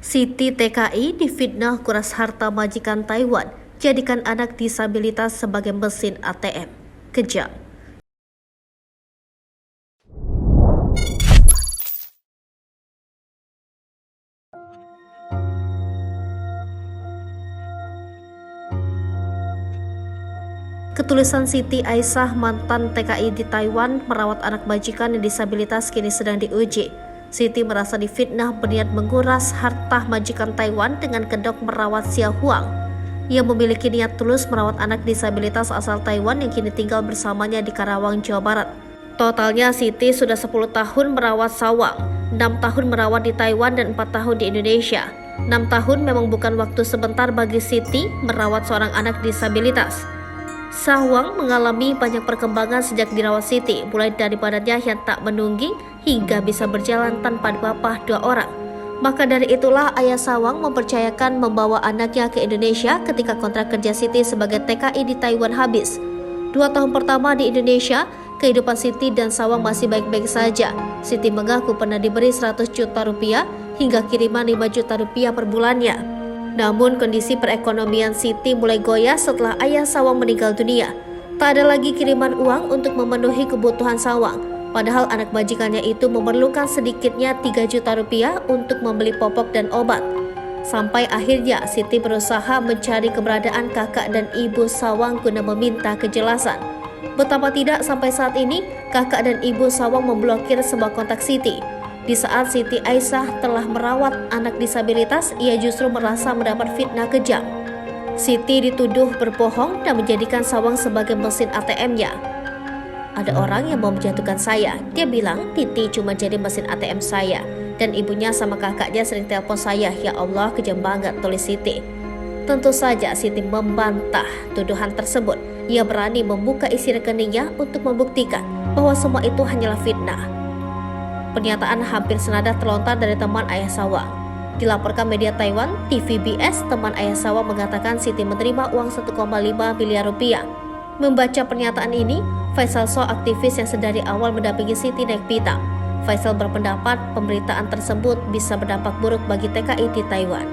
Siti TKI difitnah kuras harta majikan Taiwan, jadikan anak disabilitas sebagai mesin ATM. Kejam. Ketulusan Siti Aisyah, mantan TKI di Taiwan, merawat anak majikan yang disabilitas kini sedang diuji. Siti merasa difitnah berniat menguras harta majikan Taiwan dengan kedok merawat Xia Huang. Ia memiliki niat tulus merawat anak disabilitas asal Taiwan yang kini tinggal bersamanya di Karawang, Jawa Barat. Totalnya Siti sudah 10 tahun merawat Sawang, 6 tahun merawat di Taiwan dan 4 tahun di Indonesia. 6 tahun memang bukan waktu sebentar bagi Siti merawat seorang anak disabilitas. Sawang mengalami banyak perkembangan sejak dirawat Siti, mulai dari badannya yang tak menungging hingga bisa berjalan tanpa bapah 2 orang. Maka dari itulah ayah Sawang mempercayakan membawa anaknya ke Indonesia ketika kontrak kerja Siti sebagai TKI di Taiwan habis. 2 tahun pertama di Indonesia, kehidupan Siti dan Sawang masih baik-baik saja. Siti mengaku pernah diberi 100 juta rupiah hingga kiriman 5 juta rupiah per bulannya. Namun kondisi perekonomian Siti mulai goyah setelah ayah Sawang meninggal dunia. Tak ada lagi kiriman uang untuk memenuhi kebutuhan Sawang, padahal anak majikannya itu memerlukan sedikitnya 3 juta rupiah untuk membeli popok dan obat. Sampai akhirnya Siti berusaha mencari keberadaan kakak dan ibu Sawang guna meminta kejelasan. Betapa tidak, sampai saat ini kakak dan ibu Sawang memblokir semua kontak Siti. Di saat Siti Aisyah telah merawat anak disabilitas, ia justru merasa mendapat fitnah kejam. Siti dituduh berbohong dan menjadikan Sawang sebagai mesin ATM-nya. Ada orang yang mau menjatuhkan saya. Dia bilang Titi cuma jadi mesin ATM saya. Dan ibunya sama kakaknya sering telepon saya. Ya Allah, kejam banget, tulis Siti. Tentu saja Siti membantah tuduhan tersebut. Ia berani membuka isi rekeningnya untuk membuktikan bahwa semua itu hanyalah fitnah. Pernyataan hampir senada terlontar dari teman ayah Sawang. Dilaporkan media Taiwan, TVBS, teman ayah Sawang mengatakan Siti menerima uang 1,5 miliar rupiah. Membaca pernyataan ini, Faisal So, aktivis yang sedari awal mendampingi Siti naik pitam. Faisal berpendapat pemberitaan tersebut bisa berdampak buruk bagi TKI di Taiwan.